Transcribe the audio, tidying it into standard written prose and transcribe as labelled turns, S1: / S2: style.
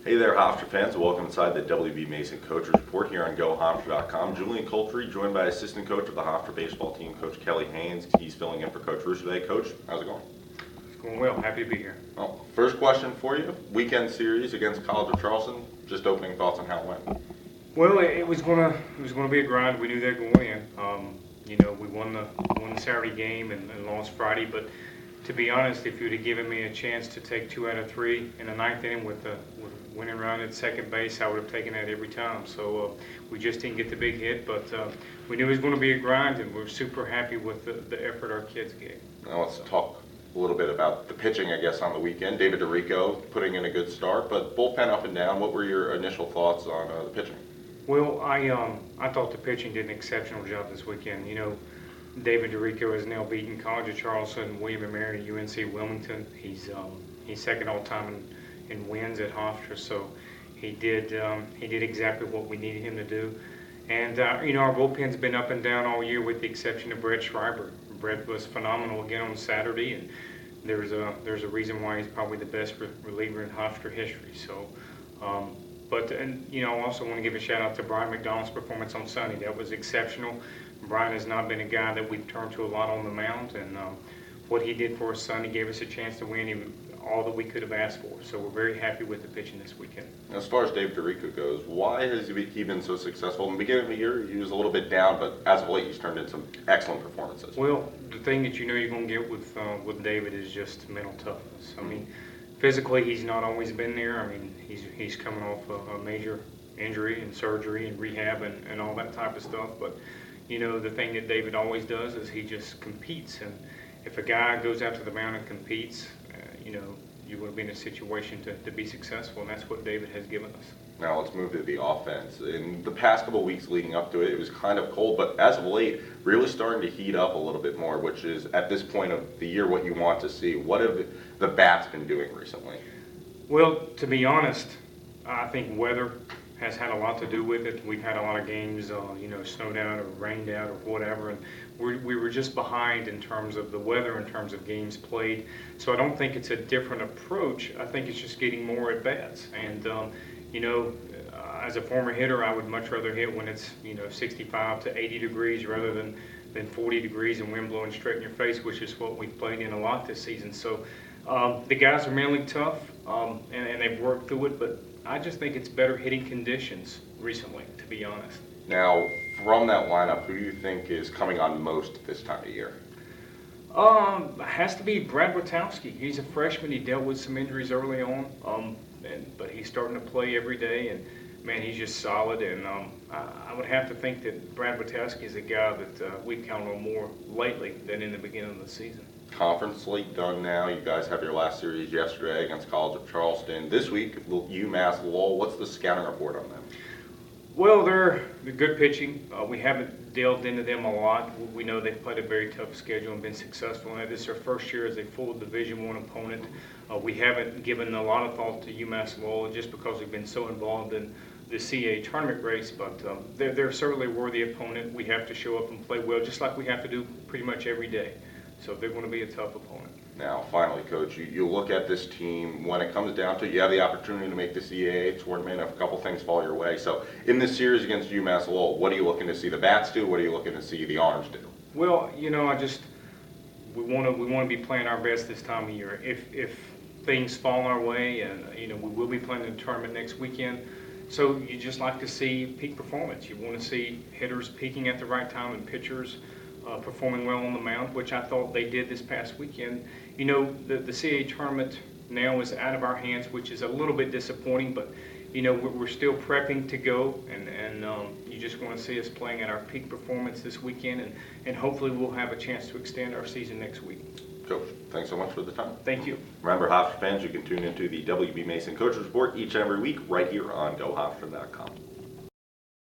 S1: Hey there, Hofstra fans. Welcome inside the WB Mason Coaches Report here on GoHofstra.com. Julian Coltree, joined by assistant coach of the Hofstra baseball team, Coach Kelly Haynes. He's filling in for Coach Russo today. Coach, how's it going?
S2: It's going well. Happy to be here.
S1: Well, first question for you. Weekend series against College of Charleston. Just opening thoughts on how it went.
S2: Well, it was gonna be a grind. We knew that going in. We won the Saturday game and lost Friday. But to be honest, if you'd have given me a chance to take 2 out of 3 in the ninth inning with winning run at second base, I would have taken that every time. So we just didn't get the big hit, but we knew it was going to be a grind, and we're super happy with the effort our kids gave.
S1: Now let's talk a little bit about the pitching, I guess, on the weekend. David DeRico putting in a good start, but bullpen up and down. What were your initial thoughts on the pitching?
S2: Well, I thought the pitching did an exceptional job this weekend. David DeRico has now beaten College of Charleston, William & Mary, UNC Wilmington. He's second all time in wins at Hofstra, so he did exactly what we needed him to do. And our bullpen's been up and down all year, with the exception of Brett Schreiber. Brett was phenomenal again on Saturday, and there's a reason why he's probably the best reliever in Hofstra history. So. I also want to give a shout out to Brian McDonald's performance on Sunday. That was exceptional. Brian has not been a guy that we've turned to a lot on the mound, and what he did for us Sunday gave us a chance to win all that we could have asked for. So we're very happy with the pitching this weekend.
S1: As far as Dave DeRico goes, why has he been so successful? In the beginning of the year, he was a little bit down, but as of late, he's turned in some excellent performances.
S2: Well, the thing that you're going to get with David is just mental toughness. I mean, physically, he's not always been there. I mean, he's coming off a major injury and surgery and rehab and all that type of stuff. But, the thing that David always does is he just competes. And if a guy goes out to the mound and competes, you want to be in a situation to be successful, and that's what David has given us.
S1: Now let's move to the offense. In the past couple of weeks leading up to it, it was kind of cold, but as of late, really starting to heat up a little bit more, which is at this point of the year what you want to see. What have the bats been doing recently?
S2: Well, to be honest, I think weather has had a lot to do with it. We've had a lot of games, snowed out or rained out or whatever, and we were just behind in terms of the weather, in terms of games played. So I don't think it's a different approach. I think it's just getting more at bats. And as a former hitter, I would much rather hit when it's 65 to 80 degrees rather than 40 degrees and wind blowing straight in your face, which is what we've played in a lot this season. So the guys are mentally tough, and they've worked through it, but I just think it's better hitting conditions recently, to be honest.
S1: Now, from that lineup, who do you think is coming on most this time of year?
S2: Has to be Brad Witowski. He's a freshman. He dealt with some injuries early on, but he's starting to play every day, and man, he's just solid. And I would have to think that Brad Witowski is a guy that we've counted on more lately than in the beginning of the season.
S1: Conference slate done now. You guys have your last series yesterday against College of Charleston. This week, UMass Lowell. What's the scouting report on them?
S2: Well, they're good pitching. We haven't delved into them a lot. We know they've played a very tough schedule and been successful in it. This is their first year as a full Division I opponent. We haven't given a lot of thought to UMass Lowell just because we've been so involved in the CAA tournament race, but they're certainly a worthy opponent. We have to show up and play well, just like we have to do pretty much every day. So they're going to be a tough opponent.
S1: Now, finally, Coach, you look at this team. When it comes down to it, you have the opportunity to make the CAA tournament if a couple things fall your way. So in this series against UMass Lowell, what are you looking to see the bats do? What are you looking to see the Orange do?
S2: Well, we want to be playing our best this time of year. If things fall our way, and we will be playing in the tournament next weekend. So you just like to see peak performance. You want to see hitters peaking at the right time and pitchers performing well on the mound, which I thought they did this past weekend. The CAA tournament now is out of our hands, which is a little bit disappointing, but we're still prepping to go, and you just want to see us playing at our peak performance this weekend, and hopefully we'll have a chance to extend our season next week.
S1: Coach, thanks so much for the time.
S2: Thank you.
S1: Remember, Hofstra fans, you can tune into the WB Mason Coaches Report each and every week right here on GoHofstra.com.